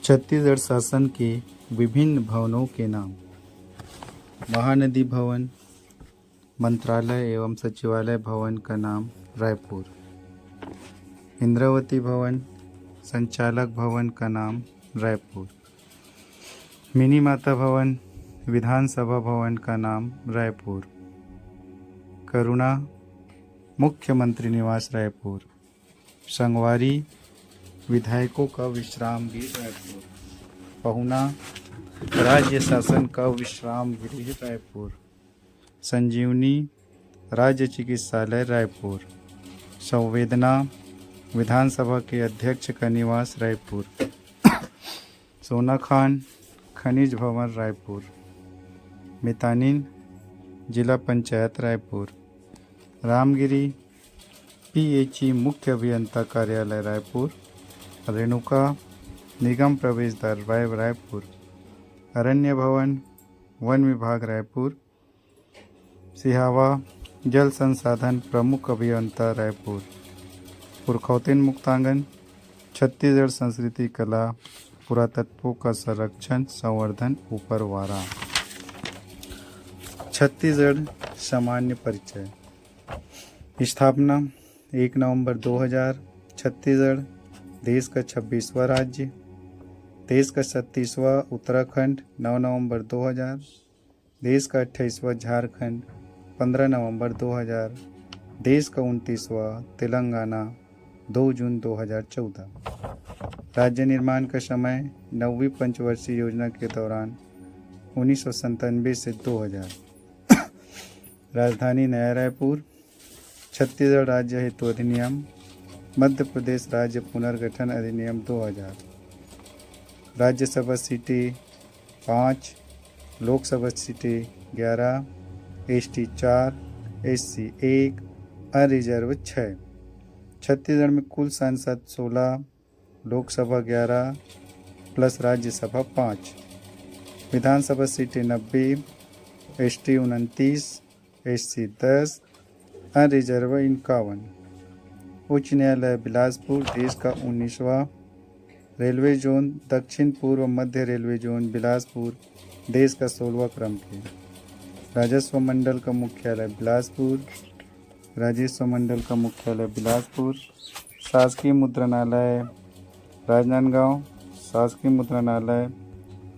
छत्तीसगढ़ शासन के विभिन्न भवनों के नाम। महानदी भवन, मंत्रालय एवं सचिवालय भवन का नाम रायपुर। इंद्रावती भवन, संचालक भवन का नाम रायपुर। मिनी माता भवन, विधानसभा भवन का नाम रायपुर। करुणा, मुख्यमंत्री निवास रायपुर। संगवारी, विधायकों का विश्राम गृह रायपुर। पहुना, राज्य शासन का विश्राम गृह रायपुर। संजीवनी, राज्य चिकित्सालय रायपुर। संवेदना, विधानसभा के अध्यक्ष का निवास रायपुर। सोनाखान, खनिज भवन रायपुर। मितानिन, जिला पंचायत रायपुर। रामगिरी, पीएचई मुख्य अभियंता कार्यालय रायपुर। रेणुका, निगम प्रवेश द्वार रायपुर। अरण्य भवन, वन विभाग रायपुर। सिहावा, जल संसाधन प्रमुख अभियंता रायपुर। पुरखौतिन मुक्तांगन, छत्तीसगढ़ संस्कृति कला पुरातत्वों का संरक्षण संवर्धन ऊपरवारा। छत्तीसगढ़ सामान्य परिचय। स्थापना 1 नवंबर 2000। छत्तीसगढ़ देश का 26वां राज्य। देश का 37वां उत्तराखंड 9 नवंबर 2000। देश का 28वां झारखंड 15 नवंबर 2000। देश का 29वां तेलंगाना 2 जून 2014। राज्य निर्माण का समय 9वीं पंचवर्षीय योजना के दौरान 1997 से 2000। राजधानी नया रायपुर। छत्तीसगढ़ राज्य हेतु अधिनियम, मध्य प्रदेश राज्य पुनर्गठन अधिनियम 2000। राज्यसभा सीटें 5, लोकसभा सीटें 11, एसटी 4, एससी 1, अनरिजर्व 6। छत्तीसगढ़ में कुल सांसद 16, लोकसभा 11 प्लस राज्यसभा 5। विधानसभा सीटें 90, एसटी 29, एससी 10, अनरिजर्व 51। उच्च न्यायालय बिलासपुर देश का 19वां। रेलवे जोन दक्षिण पूर्व मध्य रेलवे जोन बिलासपुर देश का 16वां क्रम के। राजस्व मंडल का मुख्यालय बिलासपुर। राजस्व मंडल का मुख्यालय बिलासपुर। शासकीय मुद्रणालय राजनांदगांव। शासकीय मुद्रणालय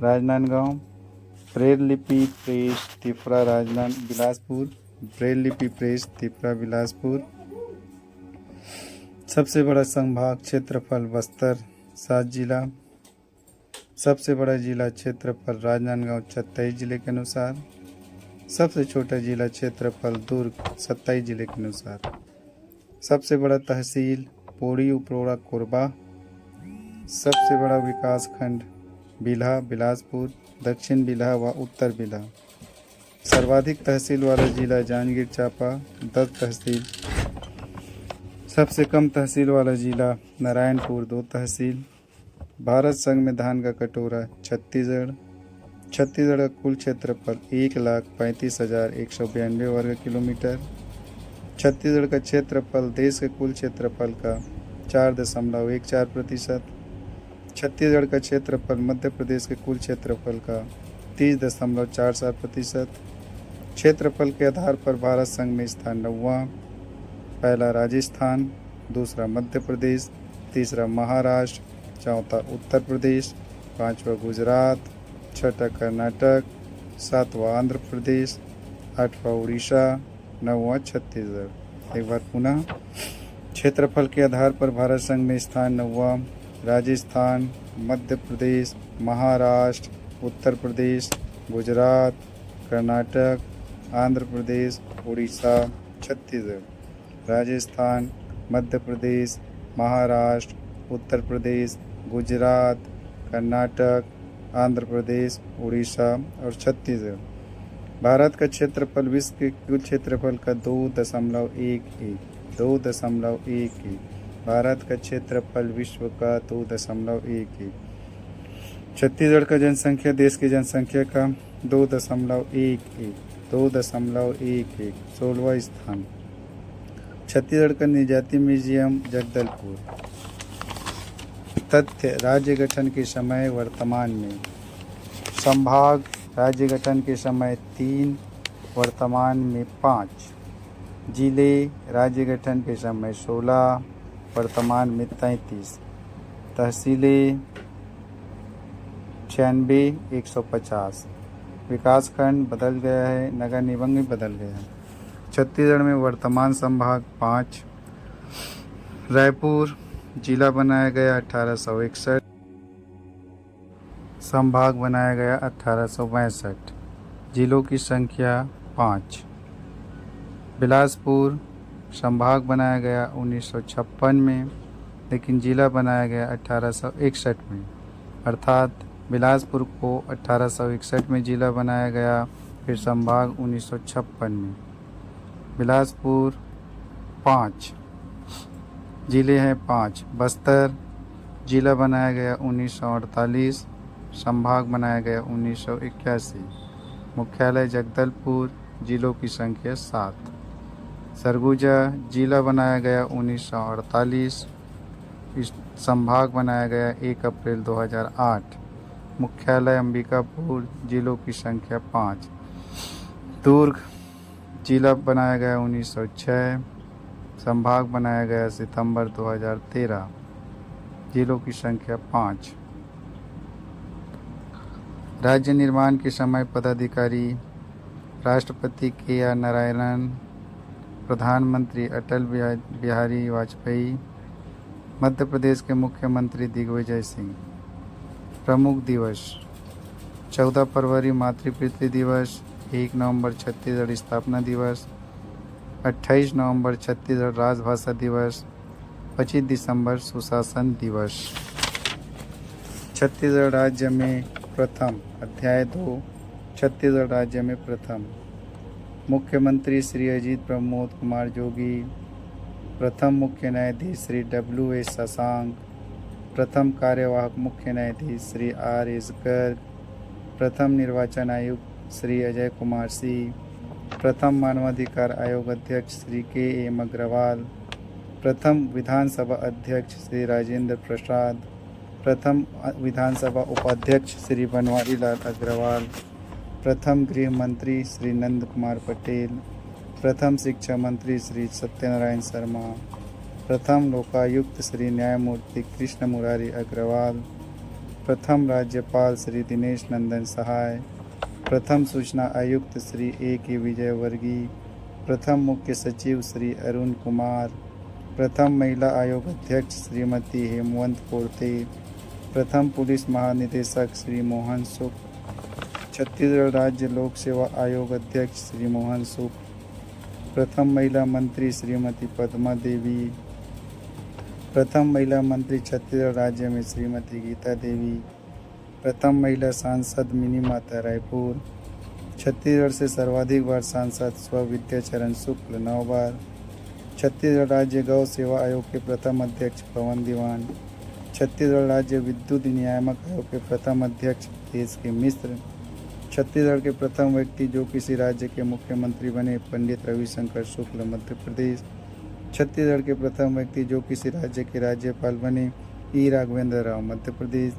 राजनांदगांव। ब्रेल लिपि प्रेस तिफरा बिलासपुर। ब्रेल लिपि प्रेस तिफरा बिलासपुर। सबसे बड़ा संभाग क्षेत्रफल बस्तर 7 जिला। सबसे बड़ा जिला क्षेत्रफल राजनांदगांव 27 जिले के अनुसार। सबसे छोटा जिला क्षेत्रफल दुर्ग 27 जिले के अनुसार। सबसे बड़ा तहसील पोड़ी उपरोड़ा कोरबा। सबसे बड़ा विकास खंड बिल्हा बिलासपुर, दक्षिण बिल्हा व उत्तर बिल्हा। सर्वाधिक तहसील वाला जिला जांजगीर चांपा 10 तहसील। सबसे कम तहसील वाला जिला नारायणपुर 2 तहसील। भारत संविधान का कटोरा छत्तीसगढ़। छत्तीसगढ़ का कुल क्षेत्रफल 1,35,192 वर्ग किलोमीटर। छत्तीसगढ़ का क्षेत्रफल देश के कुल क्षेत्रफल का 4.14%। छत्तीसगढ़ का क्षेत्रफल मध्य प्रदेश के कुल क्षेत्रफल का 30.47%। क्षेत्रफल के आधार पर भारत संघ में स्थान 9वां। पहला राजस्थान, दूसरा मध्य प्रदेश, तीसरा महाराष्ट्र, चौथा उत्तर प्रदेश, पांचवा गुजरात, छठा कर्नाटक, सातवां आंध्र प्रदेश, आठवां उड़ीसा, 9वां छत्तीसगढ़। एक बार पुनः क्षेत्रफल के आधार पर भारत संघ में स्थान 9वां। राजस्थान, मध्य प्रदेश, महाराष्ट्र, उत्तर प्रदेश, गुजरात, कर्नाटक, आंध्र प्रदेश, उड़ीसा, छत्तीसगढ़। राजस्थान, मध्य प्रदेश, महाराष्ट्र, उत्तर प्रदेश, गुजरात, कर्नाटक, आंध्र प्रदेश, उड़ीसा और छत्तीसगढ़। भारत का क्षेत्रफल विश्व के कुल क्षेत्रफल का 2.11। भारत का क्षेत्रफल विश्व का 2.11। छत्तीसगढ़ का जनसंख्या देश की जनसंख्या का 2.11। 16वां स्थान। छत्तीसगढ़ का निजाति म्यूजियम जगदलपुर। तथ्य राज्य गठन के समय वर्तमान में। संभाग राज्य गठन के समय 3, वर्तमान में 5। जिले राज्य गठन के समय 16, वर्तमान में 33। तहसीलें 96, 150। विकासखंड बदल गया है, नगर निगम भी बदल गया है। छत्तीसगढ़ में वर्तमान संभाग 5। रायपुर जिला बनाया गया 1861, संभाग बनाया गया 1862। जिलों की संख्या 5। बिलासपुर संभाग बनाया गया 1956 में, लेकिन जिला बनाया गया 1861 में, अर्थात बिलासपुर को 1861 में जिला बनाया गया, फिर संभाग 1956 में। बिलासपुर 5, जिले हैं 5। बस्तर जिला बनाया गया 1948, संभाग बनाया गया 1981। मुख्यालय जगदलपुर, जिलों की संख्या 7। सरगुजा जिला बनाया गया 1948, संभाग बनाया गया 1 अप्रैल 2008। मुख्यालय अंबिकापुर, जिलों की संख्या 5। दुर्ग जिला बनाया गया 1906, संभाग बनाया गया सितंबर 2013। जिलों की संख्या 5। राज्य निर्माण के समय पदाधिकारी राष्ट्रपति के.आर. नारायणन, प्रधानमंत्री अटल बिहारी वाजपेयी, मध्य प्रदेश के मुख्यमंत्री दिग्विजय सिंह। प्रमुख दिवस 14 फरवरी मातृपितृ दिवस, 1 नवंबर छत्तीसगढ़ स्थापना दिवस, 28 नवंबर छत्तीसगढ़ राजभाषा दिवस, 25 दिसंबर सुशासन दिवस। छत्तीसगढ़ राज्य में प्रथम। अध्याय 2 छत्तीसगढ़ राज्य में प्रथम। मुख्यमंत्री श्री अजीत प्रमोद कुमार जोगी, प्रथम मुख्य न्यायाधीश श्री W.A. शशांक, प्रथम कार्यवाहक मुख्य न्यायाधीश श्री R.S. गर्ग, प्रथम निर्वाचन आयुक्त श्री अजय कुमार सिंह, प्रथम मानवाधिकार आयोग अध्यक्ष श्री K.M. अग्रवाल, प्रथम विधानसभा अध्यक्ष श्री राजेंद्र प्रसाद, प्रथम विधानसभा उपाध्यक्ष श्री बनवारी लाल अग्रवाल, प्रथम गृह मंत्री श्री नंद कुमार पटेल, प्रथम शिक्षा मंत्री श्री सत्यनारायण शर्मा, प्रथम लोकायुक्त श्री न्यायमूर्ति कृष्ण मुरारी अग्रवाल, प्रथम राज्यपाल श्री दिनेश नंदन सहाय, प्रथम सूचना आयुक्त श्री A.K. विजयवर्गीय, प्रथम मुख्य सचिव श्री अरुण कुमार, प्रथम महिला आयोग अध्यक्ष श्रीमती हेमवंत कोरते, प्रथम पुलिस महानिदेशक श्री मोहन सुख, छत्तीसगढ़ राज्य लोक सेवा आयोग अध्यक्ष श्री मोहन सुख, प्रथम महिला मंत्री श्रीमती पद्मा देवी, प्रथम महिला मंत्री छत्तीसगढ़ राज्य में श्रीमती गीता देवी, प्रथम महिला सांसद मिनी माता रायपुर, छत्तीसगढ़ से सर्वाधिक बार सांसद स्व विद्याचरण शुक्ल 9 बार, छत्तीसगढ़ राज्य गौ सेवा आयोग के प्रथम अध्यक्ष पवन दीवान, छत्तीसगढ़ राज्य विद्युत नियामक आयोग के प्रथम अध्यक्ष देश के मिश्र, छत्तीसगढ़ के प्रथम व्यक्ति जो किसी राज्य के मुख्यमंत्री बने पंडित रविशंकर शुक्ल मध्य प्रदेश, छत्तीसगढ़ के प्रथम व्यक्ति जो किसी राज्य के राज्यपाल बने ई राघवेंद्र राव मध्य प्रदेश,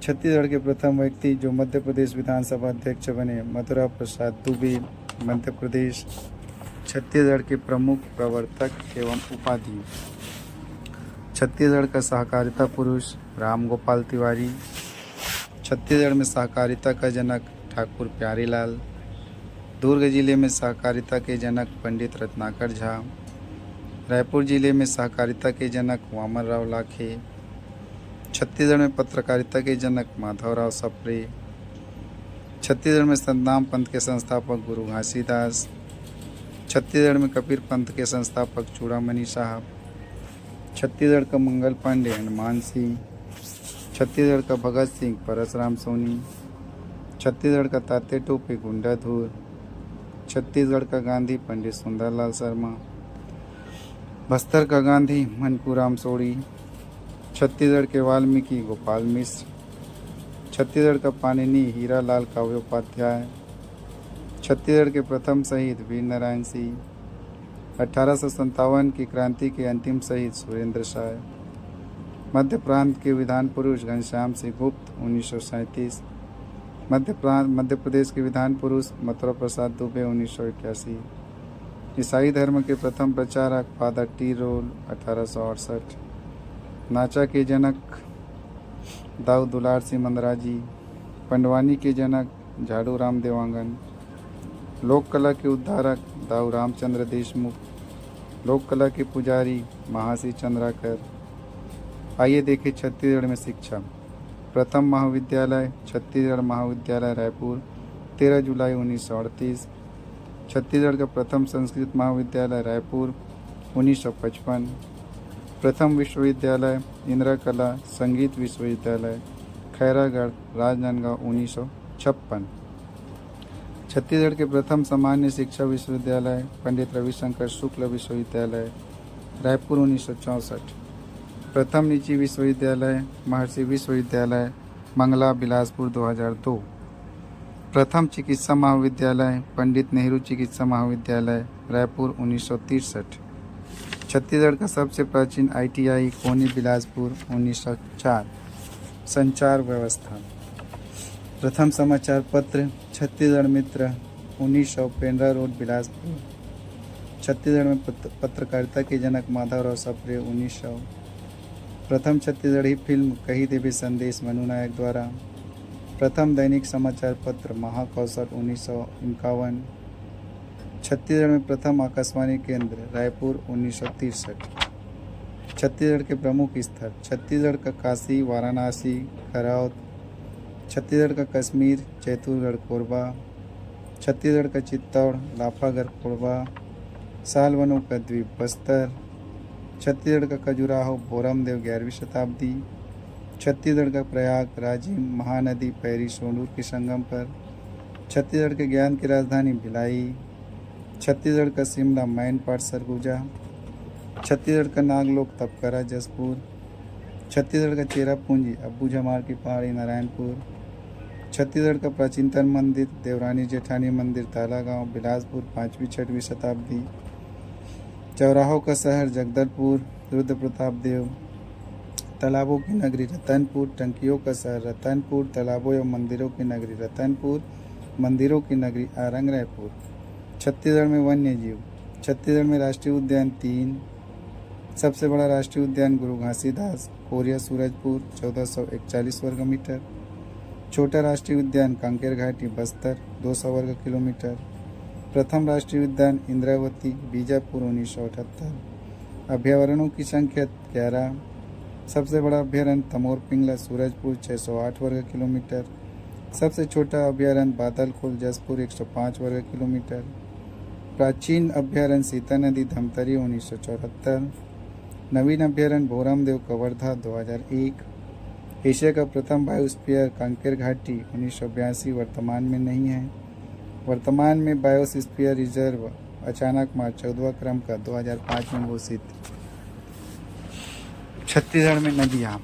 छत्तीसगढ़ के प्रथम व्यक्ति जो मध्य प्रदेश विधानसभा अध्यक्ष बने मधुरा प्रसाद दुबे मध्य प्रदेश, छत्तीसगढ़ के प्रमुख प्रवर्तक एवं उपाधि, छत्तीसगढ़ का सहकारिता पुरुष राम गोपाल तिवारी, छत्तीसगढ़ में सहकारिता का जनक ठाकुर प्यारीलाल, दुर्ग जिले में सहकारिता के जनक पंडित रत्नाकर झा, रायपुर जिले में सहकारिता के जनक वामन राव लाखे, छत्तीसगढ़ में पत्रकारिता के जनक माधवराव सप्रे, छत्तीसगढ़ में सतनाम पंथ के संस्थापक गुरु घासीदास, छत्तीसगढ़ में कबीर पंथ के संस्थापक चूड़ामणि साहब, छत्तीसगढ़ का मंगल पांडे हनुमान सिंह, छत्तीसगढ़ का भगत सिंह परसराम सोनी, छत्तीसगढ़ का ताते टोपे गुंडाधुर, छत्तीसगढ़ का गांधी पंडित सुंदरलाल शर्मा, बस्तर का गांधी मनकूराम सोड़ी, छत्तीसगढ़ के वाल्मीकि गोपाल मिश्र, छत्तीसगढ़ का पाणिनि हीरा लाल काव्योपाध्याय, छत्तीसगढ़ के प्रथम शहीद वीर नारायण सिंह, 1857 की क्रांति के अंतिम शहीद सुरेंद्र शाह, मध्य प्रांत के विधान पुरुष घनश्याम सिंह गुप्त 1937। मध्य प्रदेश के विधान पुरुष मथुरा प्रसाद दुबे 1981। ईसाई धर्म के प्रथम प्रचारक फादर टी रोल 1868। नाचा के जनक दाऊ दुलार सिंह मंदराजी। पंडवानी के जनक झाड़ू राम देवांगन। लोक कला के उद्धारक दाऊ रामचंद्र देशमुख। लोक कला के पुजारी महासी चंद्राकर। आइए देखें छत्तीसगढ़ में शिक्षा। प्रथम महाविद्यालय छत्तीसगढ़ महाविद्यालय रायपुर 13 जुलाई 1938। छत्तीसगढ़ का प्रथम संस्कृत महाविद्यालय रायपुर 1955। प्रथम विश्वविद्यालय इंदिरा कला संगीत विश्वविद्यालय खैरागढ़ राजनांदगांव 1956। छत्तीसगढ़ के प्रथम सामान्य शिक्षा विश्वविद्यालय पंडित रविशंकर शुक्ल विश्वविद्यालय रायपुर 1964। प्रथम निजी विश्वविद्यालय महर्षि विश्वविद्यालय मंगला बिलासपुर 2002। प्रथम चिकित्सा महाविद्यालय पंडित नेहरू चिकित्सा महाविद्यालय रायपुर 1963। छत्तीसगढ़ का सबसे प्राचीन ITI कोनी बिलासपुर 1904। संचार व्यवस्था। प्रथम समाचार पत्र छत्तीसगढ़ मित्र 1900 पेंड्रा रोड बिलासपुर। छत्तीसगढ़ में पत्रकारिता के जनक माधवराव सप्रे 1900। प्रथम छत्तीसगढ़ी फिल्म कही देवी संदेश मनु नायक द्वारा। प्रथम दैनिक समाचार पत्र महाकौशल 1951। छत्तीसगढ़ में प्रथम आकाशवाणी केंद्र रायपुर 1963। छत्तीसगढ़ के प्रमुख स्थल छत्तीसगढ़ का काशी वाराणसी खरौद। छत्तीसगढ़ का कश्मीर चैतुरगढ़ कोरबा। छत्तीसगढ़ का चित्तौड़ लाफागढ़ कोरबा। सालवनों का द्वीप बस्तर। छत्तीसगढ़ का खजुराहो बोरमदेव 11वीं शताब्दी। छत्तीसगढ़ का प्रयाग राजिम महानदी पैरी सोंडूर के संगम पर। छत्तीसगढ़ के ज्ञान की राजधानी भिलाई। छत्तीसगढ़ का शिमला मैनपाट सरगुजा। छत्तीसगढ़ का नागलोक तपकरा जसपुर। छत्तीसगढ़ का चेरापूंजी अब्बू जमाल की पहाड़ी नारायणपुर। छत्तीसगढ़ का प्राचीनतम मंदिर देवरानी जेठानी मंदिर तालागांव बिलासपुर 5वीं-6वीं शताब्दी। चौराहों का शहर जगदलपुर रुद्र प्रताप देव। तालाबों की नगरी रतनपुर। टंकियों का शहर रतनपुर। तालाबों एवं मंदिरों की नगरी रतनपुर। मंदिरों की नगरी आरंग रायपुर। छत्तीसगढ़ में वन्य जीव। छत्तीसगढ़ में राष्ट्रीय उद्यान 3। सबसे बड़ा राष्ट्रीय उद्यान गुरु घासीदास कोरिया सूरजपुर 1441 वर्ग मीटर। छोटा राष्ट्रीय उद्यान कांकेर घाटी बस्तर 200 वर्ग किलोमीटर। प्रथम राष्ट्रीय उद्यान इंद्रावती बीजापुर 1978। अभ्यारण्यों की संख्या 11। सबसे बड़ा अभ्यारण्य तमोर पिंगला सूरजपुर 608 वर्ग किलोमीटर। सबसे छोटा अभ्यारण्य बादलखोल जसपुर 105 वर्ग किलोमीटर। प्राचीन अभ्यारण्य सीता नदी धमतरी 1974। नवीन अभ्यारण्य भोरमदेव कवर्धा 2001। एशिया का प्रथम बायोस्फीयर कांकेर घाटी 1982 वर्तमान में नहीं है। वर्तमान में बायोस्फीयर रिजर्व अचानक मार्च 14 क्रम का 2005 में घोषित। छत्तीसगढ़ में नदियाँ।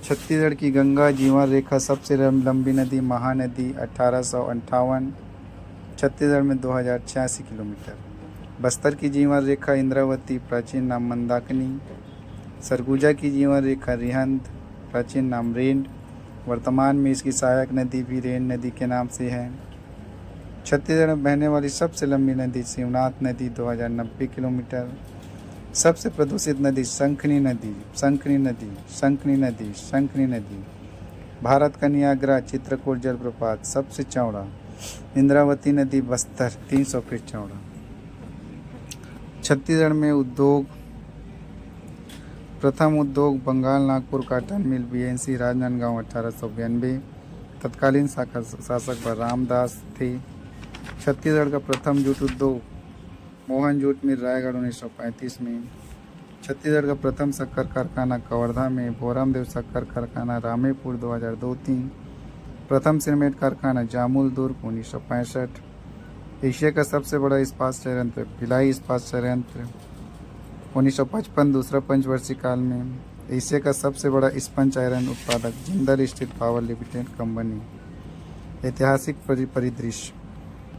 छत्तीसगढ़ की गंगा जीवन रेखा सबसे लंबी नदी महानदी 1858। छत्तीसगढ़ में 2086 किलोमीटर। बस्तर की जीवन रेखा इंद्रावती प्राचीन नाम मंदाकिनी। सरगुजा की जीवन रेखा रिहंद प्राचीन नाम रेंड। वर्तमान में इसकी सहायक नदी भी रेंड नदी के नाम से है। छत्तीसगढ़ में बहने वाली सबसे लंबी नदी शिवनाथ नदी 2090 किलोमीटर। सबसे प्रदूषित नदी शंखनी नदी शंखनी नदी शंखनी नदी शंखनी नदी। भारत का नियाग्रा चित्रकूट जलप्रपात सबसे चौड़ा। इंद्रावती नदी बस्तर 300 फीट चौड़ा। छत्तीसगढ़ में उद्योग। प्रथम उद्योग Bengal Nagpur cotton mill BNC Rajnandgaon 1892। तत्कालीन शासक रामदास थे। छत्तीसगढ़ का प्रथम जूट उद्योग मोहन जूट मिल रायगढ़ 1935 में। छत्तीसगढ़ का प्रथम शक्कर कारखाना कवर्धा में। भोरमदेव शक्कर कारखाना रामेपुर 2002-3। प्रथम सीमेंट कारखाना जामुल दुर्ग 1965। एशिया का सबसे बड़ा इस्पात संयंत्र भिलाई इस्पात संयंत्र 1955 दूसरा पंचवर्षीय काल में। एशिया का सबसे बड़ा स्पंज आयरन उत्पादक Jindal steel power limited company. ऐतिहासिक परिदृश्य।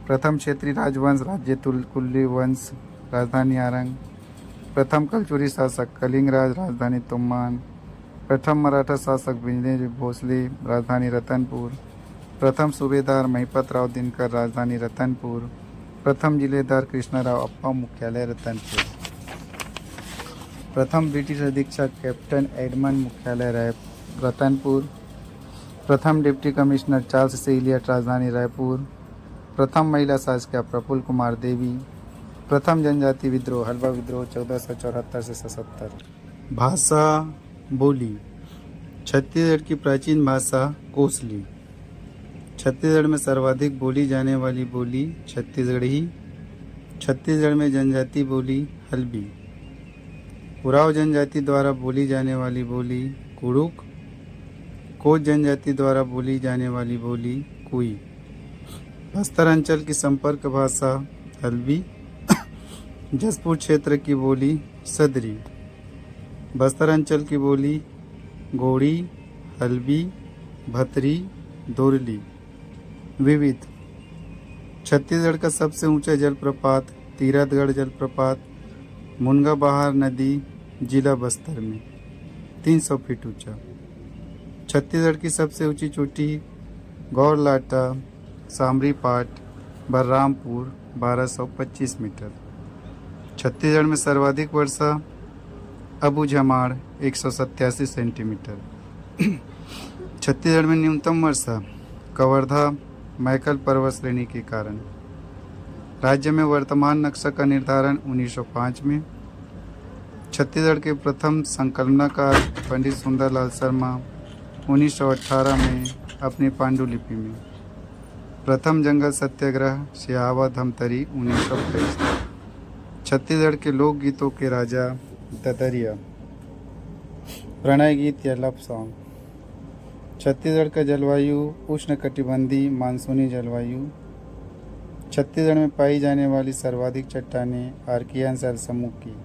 प्रथम क्षेत्रीय राजवंश राज्य कुल्ली वंश राजधानी आरंग। प्रथम कलचुरी शासक कलिंग राज राजधानी तोमान। प्रथम मराठा शासक विजय भोसले, राजधानी रतनपुर। प्रथम सूबेदार महिपत राव दिनकर, राजधानी रतनपुर। प्रथम जिलेदार कृष्णराव अप्पा, मुख्यालय रतनपुर। प्रथम ब्रिटिश अधीक्षक कैप्टन एडमंड, मुख्यालय रतनपुर। प्रथम डिप्टी कमिश्नर चार्ल्स से इलियट, राजधानी रायपुर। प्रथम महिला शासकिया प्रफुल्ल कुमार देवी। प्रथम जनजाति विद्रोह हलवा विद्रोह 1474 से 77। भाषा बोली। छत्तीसगढ़ की प्राचीन भाषा कोसली। छत्तीसगढ़ में सर्वाधिक बोली जाने वाली बोली छत्तीसगढ़ी। छत्तीसगढ़ में जनजाति बोली हल्बी। उराव जनजाति द्वारा बोली जाने वाली बोली कुड़ुक। कोच जनजाति द्वारा बोली जाने वाली बोली कुई। बस्तर अंचल की संपर्क भाषा हल्बी। जसपुर क्षेत्र की बोली सदरी। बस्तर अंचल की बोली गोड़ी, हल्बी, भतरी, दोरली। विविध। छत्तीसगढ़ का सबसे ऊंचा जलप्रपात तीरथगढ़ जलप्रपात, मुनगा बहार नदी, जिला बस्तर में 300 फीट ऊंचा। छत्तीसगढ़ की सबसे ऊंची चोटी गौरलाटा, सामरी पाट, बलरामपुर 1225 मीटर। छत्तीसगढ़ में सर्वाधिक वर्षा अबूझमाड़ 187 सेंटीमीटर। छत्तीसगढ़ में न्यूनतम वर्षा कवर्धा मैकल पर्वत श्रेणी के कारण। राज्य में वर्तमान नक्शा का निर्धारण 1905 में। छत्तीसगढ़ के प्रथम संकलनकार पंडित सुंदरलाल शर्मा 1918 में अपनी पांडुलिपि में। प्रथम जंगल सत्याग्रह सियावा धमतरी 1923। छत्तीसगढ़ के लोकगीतों के राजा ददरिया। प्रणय गीत या लव सॉन्ग। छत्तीसगढ़ का जलवायु उष्णकटिबंधीय मानसूनी जलवायु। छत्तीसगढ़ में पाई जाने वाली सर्वाधिक चट्टानें आर्कियन सेल समूह की।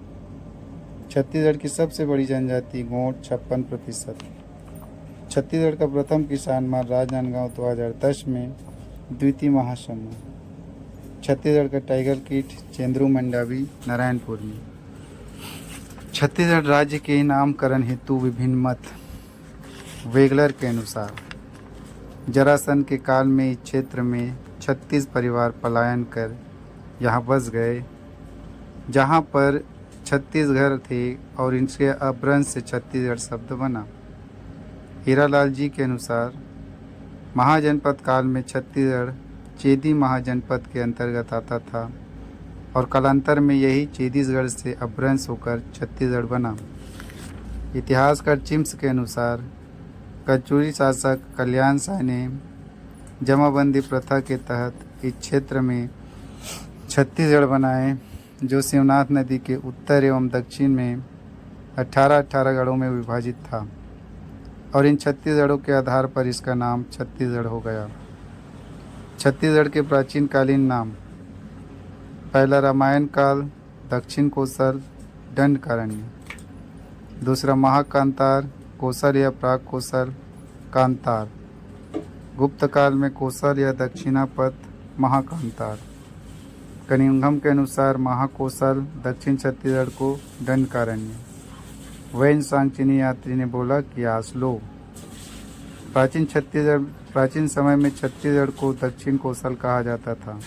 छत्तीसगढ़ की सबसे बड़ी जनजाति गोंड 56%। छत्तीसगढ़ का प्रथम किसान माल राजनांदगांव 2010 में द्वितीय महासमुह। छत्तीसगढ़ का टाइगर किट चेंद्रू मंडावी नारायणपुर में। छत्तीसगढ़ राज्य के नामकरण हेतु विभिन्न मत। वेगलर के अनुसार जरासन के काल में इस क्षेत्र में 36 परिवार पलायन कर यहाँ बस गए, जहाँ पर 36 घर थे और इनके अपभ्रंश से छत्तीसगढ़ शब्द बना। हीरालाल जी के अनुसार महाजनपद काल में छत्तीसगढ़ चेदी महाजनपद के अंतर्गत आता था और कालांतर में यही छत्तीसगढ़ से अपभ्रंश होकर छत्तीसगढ़ बना। इतिहासकार चिम्स के अनुसार कचूरी शासक कल्याण शाह ने जमाबंदी प्रथा के तहत इस क्षेत्र में छत्तीसगढ़ बनाए, जो शिवनाथ नदी के उत्तर एवं दक्षिण में 18 गढ़ों में विभाजित था और इन छत्तीसगढ़ों के आधार पर इसका नाम छत्तीसगढ़ हो गया। छत्तीसगढ़ के प्राचीन कालीन नाम। पहला रामायण काल दक्षिण कोसल दंडकारण्य। दूसरा महाकांतार कोसल या प्राग कोसल कांतार। गुप्त काल में कोसल या दक्षिणापथ महाकांतार। कनिंघम के अनुसार महाकोसल दक्षिण छत्तीसगढ़ को दंडकारण्य। वैन सांग चीनी यात्री ने बोला कि आसलो। प्राचीन समय में छत्तीसगढ़ को दक्षिण कोसल कहा जाता था।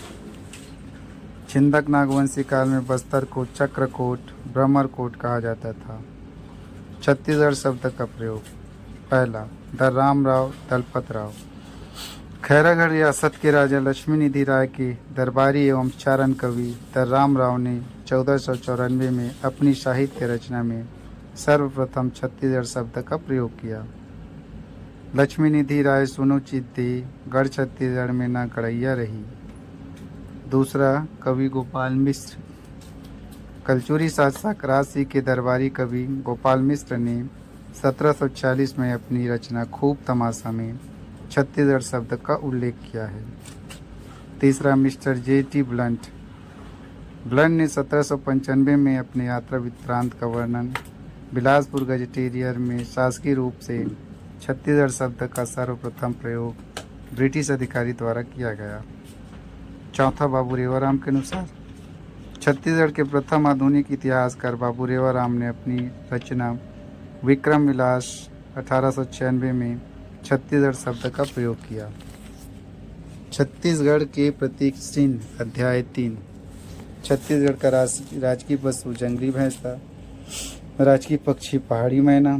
छिंदक नागवंशी काल में बस्तर को चक्रकोट ब्रह्मरकोट कहा जाता था। छत्तीसगढ़ शब्द का प्रयोग। पहला दर्राम राव दलपत राव। खैरागढ़ रियासत के राजा लक्ष्मी निधि राय के दरबारी एवं चारण कवि दर्राम राव ने 1494 में अपनी साहित्य रचना में सर्वप्रथम छत्तीसगढ़ शब्द का प्रयोग किया। लक्ष्मी निधि राय सुनो चित्ते गढ़ छत्तीसगढ़ में न गड़ैया रही। दूसरा कवि गोपाल मिश्र। कलचुरी शासक राजसी के दरबारी कवि गोपाल मिश्र ने 1740 में अपनी रचना खूब तमाशा में छत्तीसगढ़ शब्द का उल्लेख किया है। तीसरा मिस्टर J.T. ब्लंट ने 1795 में अपने यात्रा वृत्तांत का वर्णन बिलासपुर गजेटियर में शासकीय रूप से छत्तीसगढ़ शब्द का सर्वप्रथम प्रयोग ब्रिटिश अधिकारी द्वारा किया गया। चौथा बाबू रेवाराम के अनुसार छत्तीसगढ़ के प्रथम आधुनिक इतिहासकार बाबू रेवाराम ने अपनी रचना विक्रम विलास 1896 में छत्तीसगढ़ शब्द का प्रयोग किया। छत्तीसगढ़ के प्रतीक चिन्ह अध्याय 3। छत्तीसगढ़ का राजकीय पशु जंगली भैंस था। राजकीय पक्षी पहाड़ी मैना।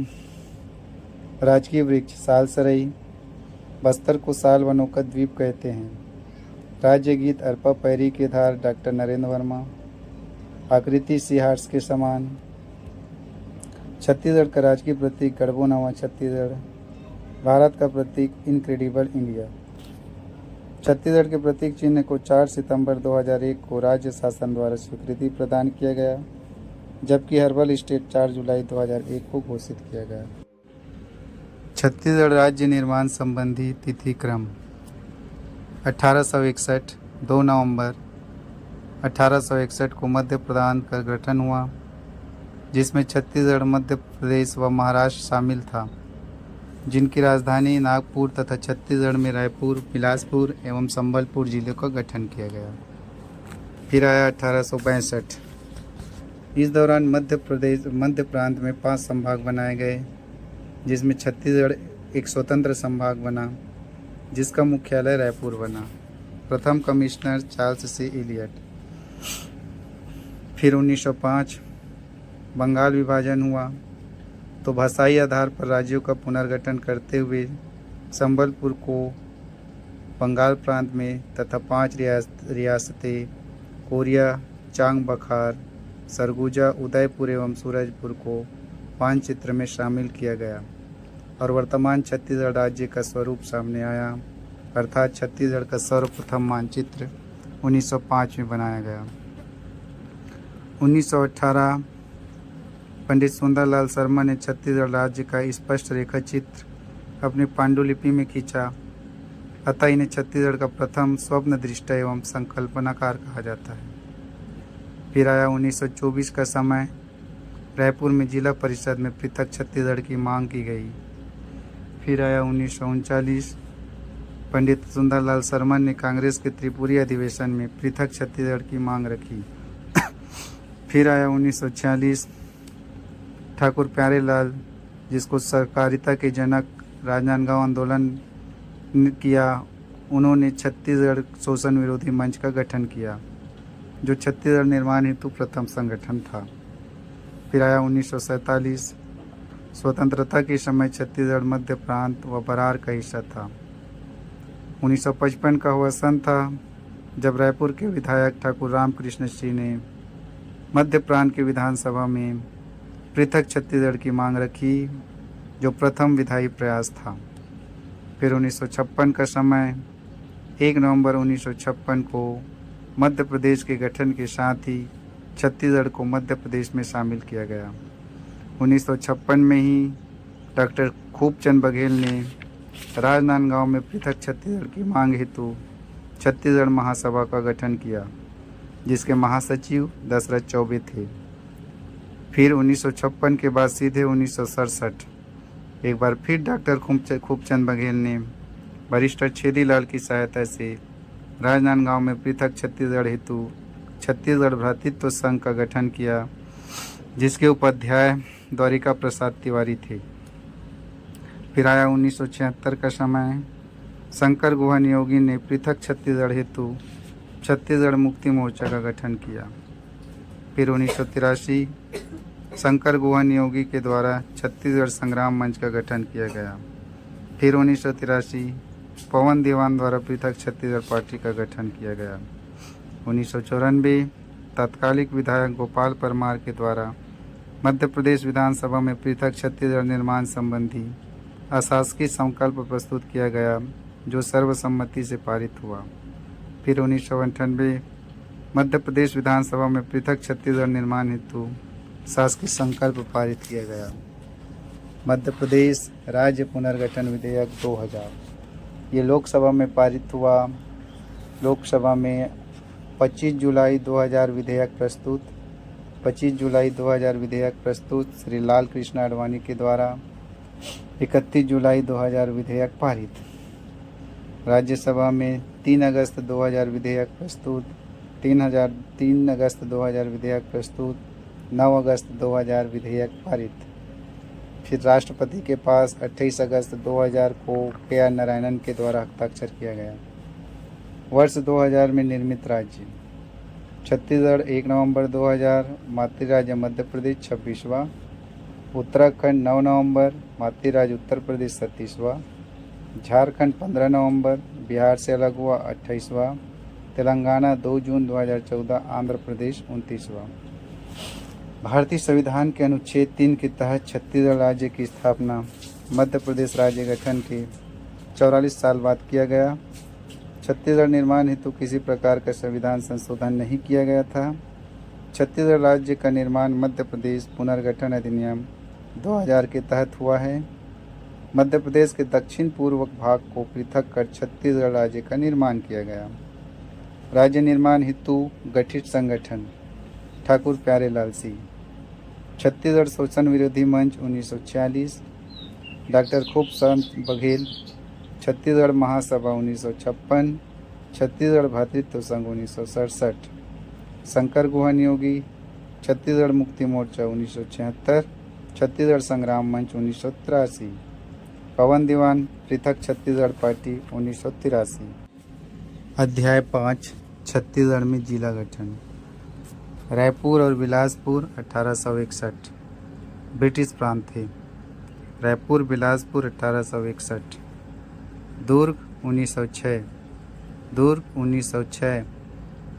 राजकीय वृक्ष साल सरई। बस्तर को साल वनों का द्वीप कहते हैं। राज्य गीत अरपा पैरी के धार डॉक्टर नरेंद्र वर्मा। आकृति सिंहार्स के समान। छत्तीसगढ़ का राजकीय प्रतीक गढ़बो नवा छत्तीसगढ़। भारत का प्रतीक इनक्रेडिबल इंडिया। छत्तीसगढ़ के प्रतीक चिन्ह को 4 सितंबर 2001 को राज्य शासन द्वारा स्वीकृति प्रदान किया गया, जबकि हर्बल स्टेट 4 जुलाई 2001 को घोषित किया गया। छत्तीसगढ़ राज्य निर्माण संबंधी तिथि क्रम 1861 2 नवंबर 1861 को मध्य प्रदेश का गठन हुआ, जिसमें छत्तीसगढ़, मध्य प्रदेश व महाराष्ट्र शामिल था, जिनकी राजधानी नागपुर तथा छत्तीसगढ़ में रायपुर, बिलासपुर एवं संबलपुर जिले का गठन किया गया। फिर आया 1862। इस दौरान मध्य प्रांत में 5 संभाग बनाए गए, जिसमें छत्तीसगढ़ एक स्वतंत्र संभाग बना, जिसका मुख्यालय रायपुर बना। प्रथम कमिश्नर चार्ल्स सी एलियट। फिर 1905 बंगाल विभाजन हुआ, तो भाषाई आधार पर राज्यों का पुनर्गठन करते हुए संबलपुर को बंगाल प्रांत में तथा 5 रियासतें कोरिया, चांग बखार, सरगुजा, उदयपुर एवं सूरजपुर को मानचित्र में शामिल किया गया और वर्तमान छत्तीसगढ़ राज्य का स्वरूप सामने आया, अर्थात छत्तीसगढ़ का सर्वप्रथम मानचित्र 1905 में बनाया गया। 1918 पंडित सुंदरलाल शर्मा ने छत्तीसगढ़ राज्य का स्पष्ट रेखा चित्र अपनी पांडुलिपि में खींचा, अतः इन्हें छत्तीसगढ़ का प्रथम स्वप्न दृष्टा एवं संकल्पनाकार कहा जाता है। फिर आया 1924 का समय। रायपुर में जिला परिषद में पृथक छत्तीसगढ़ की मांग की गई। फिर आया 1939। पंडित सुंदरलाल शर्मा ने कांग्रेस के त्रिपुरी अधिवेशन में पृथक छत्तीसगढ़ की मांग रखी। फिर आया 1946। ठाकुर प्यारेलाल, जिसको सहकारिता के जनक राजनांदगांव आंदोलन किया, उन्होंने छत्तीसगढ़ शोषण विरोधी मंच का गठन किया, जो छत्तीसगढ़ निर्माण हेतु प्रथम संगठन था। फिर आया 1947। स्वतंत्रता के समय छत्तीसगढ़ मध्य प्रांत व बरार का हिस्सा था। 1955 का वह सन था जब रायपुर के विधायक ठाकुर रामकृष्ण सिंह ने मध्य प्रांत की विधानसभा में पृथक छत्तीसगढ़ की मांग रखी, जो प्रथम विधायी प्रयास था। फिर 1956 का समय 1 नवंबर 1956 को मध्य प्रदेश के गठन के साथ ही छत्तीसगढ़ को मध्य प्रदेश में शामिल किया गया। 1956 में ही डॉक्टर खूबचंद बघेल ने राजनांदगांव में पृथक छत्तीसगढ़ की मांग हेतु छत्तीसगढ़ महासभा का गठन किया, जिसके महासचिव दशरथ चौबे थे। फिर 1956 के बाद सीधे 1967 एक बार फिर डॉक्टर खूबचंद बघेल ने बैरिस्टर छेदीलाल की सहायता से राजनांदगांव में पृथक छत्तीसगढ़ हेतु छत्तीसगढ़ भ्रातृत्व संघ का गठन किया, जिसके उपाध्याय द्वारिका प्रसाद तिवारी थे। फिर आया 1976 का समय। शंकर गुहा नियोगी ने पृथक छत्तीसगढ़ हेतु छत्तीसगढ़ मुक्ति मोर्चा का गठन किया। फिर 1983 शंकर गुहा नियोगी के द्वारा छत्तीसगढ़ संग्राम मंच का गठन किया गया। फिर 1983 पवन दीवान द्वारा पृथक छत्तीसगढ़ पार्टी का गठन किया गया। 1994 तत्कालिक विधायक गोपाल परमार के द्वारा मध्य प्रदेश विधानसभा में पृथक छत्तीसगढ़ निर्माण संबंधी अशासकीय संकल्प प्रस्तुत किया गया, जो सर्वसम्मति से पारित हुआ। फिर 1998 मध्य प्रदेश विधानसभा में पृथक छत्तीसगढ़ निर्माण हेतु शासकीय संकल्प पारित किया गया। मध्य प्रदेश राज्य पुनर्गठन विधेयक 2000 ये लोकसभा में पारित हुआ। लोकसभा में 25 जुलाई 2000 विधेयक प्रस्तुत 25 जुलाई 2000 विधेयक प्रस्तुत श्री लाल कृष्ण आडवाणी के द्वारा। 31 जुलाई 2000 विधेयक पारित। राज्यसभा में 3 अगस्त 2000 विधेयक प्रस्तुत 3 अगस्त 2000 विधेयक प्रस्तुत 9 अगस्त 2000 विधेयक पारित। फिर राष्ट्रपति के पास 28 अगस्त 2000 को के.आर. नारायणन के द्वारा हस्ताक्षर किया गया। वर्ष 2000 में निर्मित राज्य छत्तीसगढ़ 1 नवंबर 2000, मातृराज्य मध्य प्रदेश 26वां, उत्तराखंड 9 नवंबर, मातृराज्य उत्तर प्रदेश 37वां, झारखंड 15 नवंबर, बिहार से अलग हुआ 28वां, तेलंगाना 2 जून 2014, आंध्र प्रदेश 29वां। भारतीय संविधान के अनुच्छेद 3 के तहत छत्तीसगढ़ राज्य की स्थापना मध्य प्रदेश राज्य गठन के 44 साल बाद किया गया। छत्तीसगढ़ निर्माण हेतु किसी प्रकार का संविधान संशोधन नहीं किया गया था। छत्तीसगढ़ राज्य का निर्माण मध्य प्रदेश पुनर्गठन अधिनियम 2000 के तहत हुआ है। मध्य प्रदेश के दक्षिण पूर्व भाग को पृथक कर छत्तीसगढ़ राज्य का निर्माण किया गया। राज्य निर्माण हेतु गठित संगठन ठाकुर प्यारेलाल सिंह। छत्तीसगढ़ शोषण विरोधी मंच 1946, डॉक्टर खूब संत बघेल, छत्तीसगढ़ महासभा 1956, छत्तीसगढ़ भातृत्व संघ 1967, शंकर गुहा नियोगी, छत्तीसगढ़ मुक्ति मोर्चा 1976, छत्तीसगढ़ संग्राम मंच 1983, पवन दीवान पृथक छत्तीसगढ़ पार्टी 1983। अध्याय 5 छत्तीसगढ़ में जिला गठन। रायपुर और बिलासपुर 1861 ब्रिटिश प्रांत थे। रायपुर बिलासपुर 1861। दुर्ग 1906। दुर्ग 1906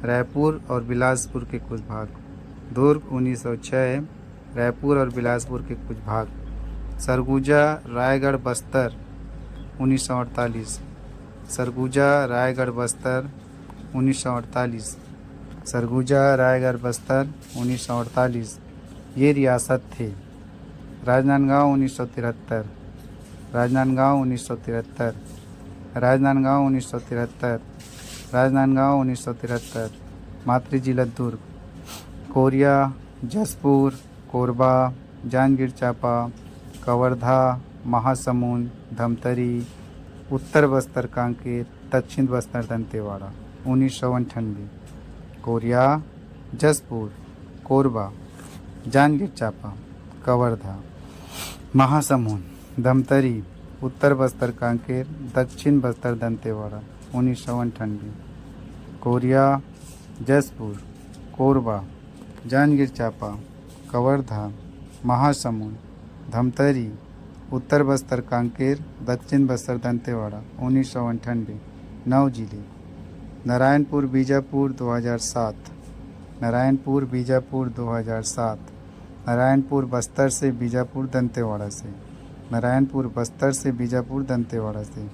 रायपुर और बिलासपुर के कुछ भाग। दुर्ग 1906 रायपुर और बिलासपुर के कुछ भाग। सरगुजा रायगढ़ बस्तर 1948। सरगुजा रायगढ़ बस्तर 1948। सरगुजा रायगढ़ बस्तर 1948 ये रियासत थे। राजनांदगांव 1973। राजनांदगांव 1973। राजनांदगांव 1973। राजनांदगांव 1973 मातृजिला दुर्ग। कोरिया, जसपुर, कोरबा, जांजगीर चांपा, कवर्धा, महासमुंद, धमतरी, उत्तर बस्तर कांकेर, दक्षिण बस्तर दंतेवाड़ा 1998। कोरिया, जसपुर, कोरबा, जांजगीर चांपा, कवर्धा, महासमुंद, धमतरी, उत्तर बस्तर कांकेर, दक्षिण बस्तर दंतेवाड़ा 1998। कोरिया, जसपुर, कोरबा, जांजगीर चांपा, कवर्धा, महासमुंद, धमतरी, उत्तर बस्तर कांकेर, दक्षिण बस्तर दंतेवाड़ा 1998। 9 जिले। नारायणपुर बीजापुर 2007। नारायणपुर बीजापुर 2007। नारायणपुर बस्तर से बीजापुर दंतेवाड़ा से। नारायणपुर बस्तर से बीजापुर दंतेवाड़ा से।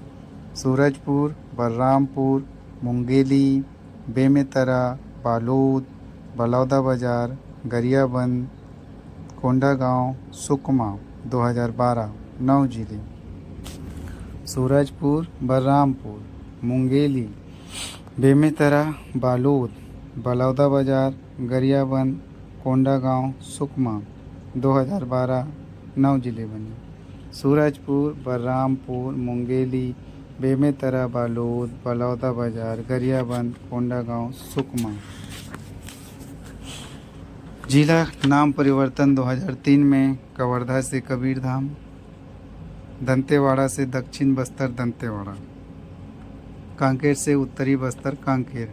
सूरजपुर, बलरामपुर, मुंगेली, बेमेतरा, बालोद, बलौदाबाजार, गरियाबंद, कोंडागांव, सुकमा 2012। 9 जिले। सूरजपुर, बलरामपुर, मुंगेली, बेमेतरा, बालोद, बलौदाबाजार, गरियाबंद, कोंडागांव, सुकमा 2012। 9 जिले बने। सूरजपुर, बलरामपुर, मुंगेली, बेमेतरा, बालोद, बलौदाबाजार, गरियाबंद, कोंडागांव, सुकमा। जिला नाम परिवर्तन 2003 में कवर्धा से कबीरधाम, दंतेवाड़ा से दक्षिण बस्तर दंतेवाड़ा, कांकेर से उत्तरी बस्तर कांकेर।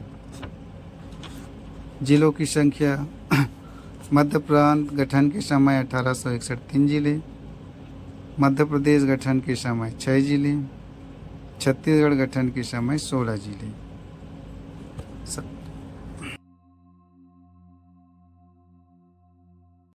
जिलों की संख्या मध्य प्रांत गठन के समय 1861 3 जिले, मध्य प्रदेश गठन के समय 6 जिले, छत्तीसगढ़ गठन के समय 16 जिले।